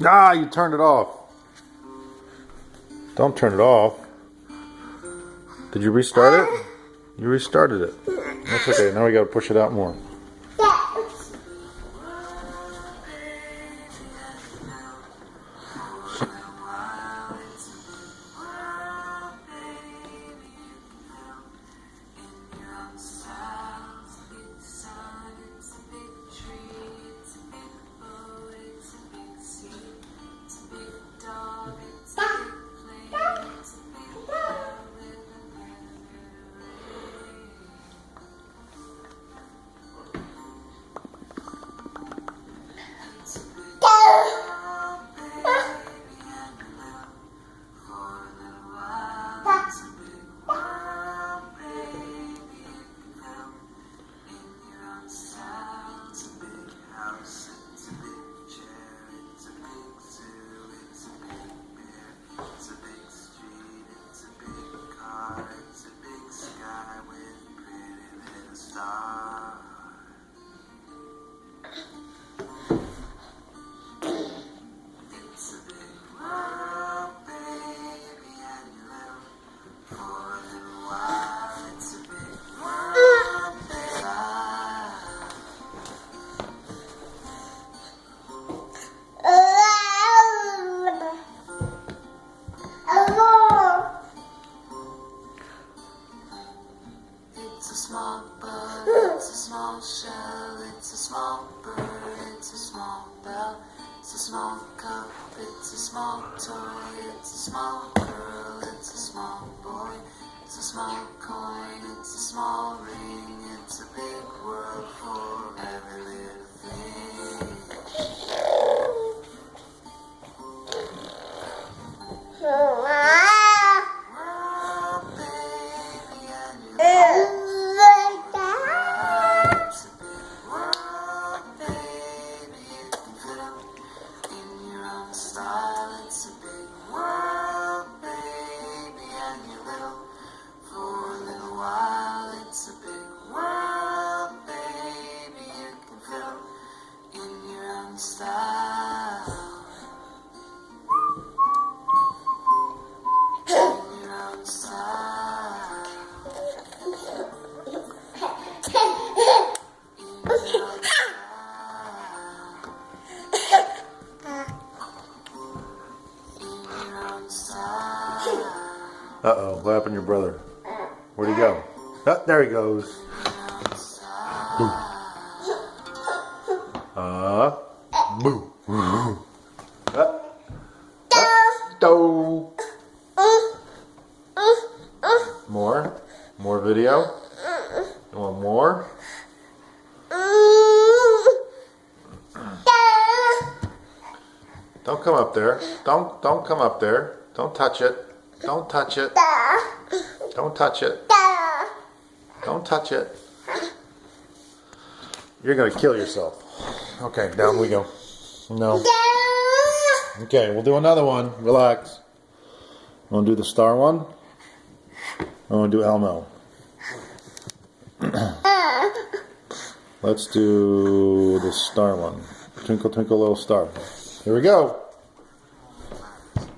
Ah, you turned it off. Don't turn it off. Did you restart it? You restarted it. That's okay. Now we gotta push it out more. It's a small bug, it's a small shell, it's a small bird, it's a small bell, it's a small cup, it's a small toy, it's a small girl, it's a small boy, it's a small coin, it's a small ring, it's a big world for every little thing. Uh-oh, what happened to your brother? Where'd he go? Oh, there he goes. Boo. Boo. Do. More? More video? You want more? Don't come up there. Don't come up there. Don't touch it. Don't touch it. Don't touch it. Don't touch it. You're gonna kill yourself. Okay, down we go. No. Okay, we'll do another one. Relax. Want to do the star one? I want to do Elmo. Let's do the star one. Twinkle, twinkle, little star. Here we go.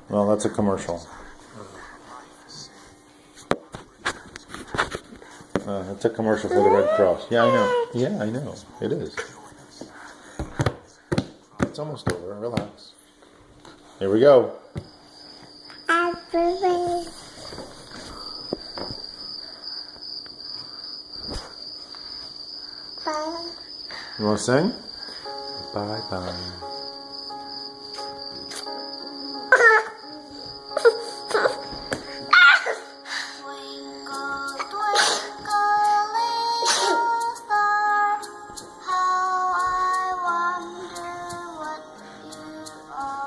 Well, that's a commercial. It's a commercial for the Red Cross. Yeah, I know. Yeah, I know. It is. It's almost over. Relax. Here we go. You want to sing? Bye bye.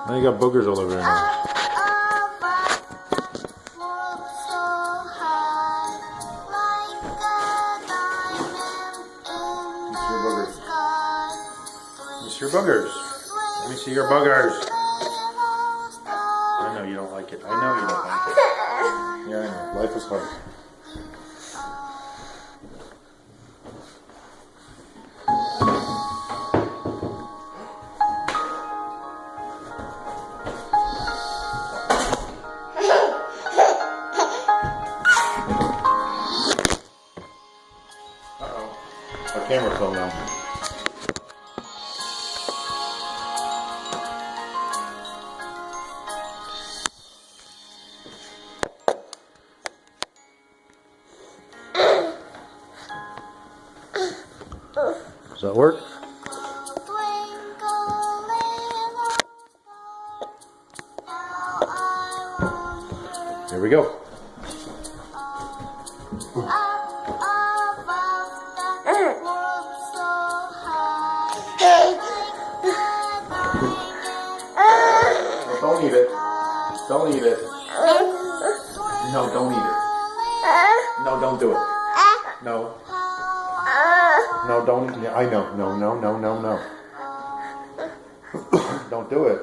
Now you got boogers all over your nose. It's your boogers. Let me see your boogers. I know you don't like it. I know you don't like it. Yeah, I know. Life is hard. camera phone now. Does that work? Here we go. Don't eat it. Don't eat it. No, don't eat it. No, don't do it. No. No, don't. Yeah, I know. No, no, no, no, no. Don't do it.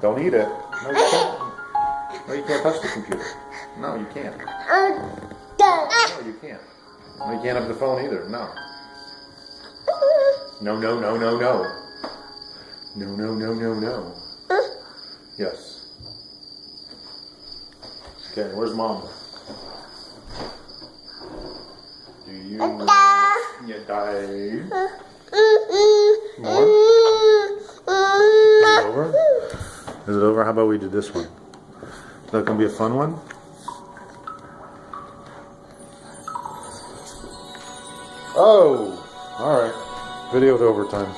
Don't eat it. No, you can't. No, you can't touch the computer. No, you can't. No, you can't. No, you can't have the phone either. No. No, no, no, no, no. No, no, no, no, no. Yes. Okay, where's Mom? Do you... You died. More? Is it over? Is it over? How about we do this one? Is that going to be a fun one? Oh! Alright. Video's overtime.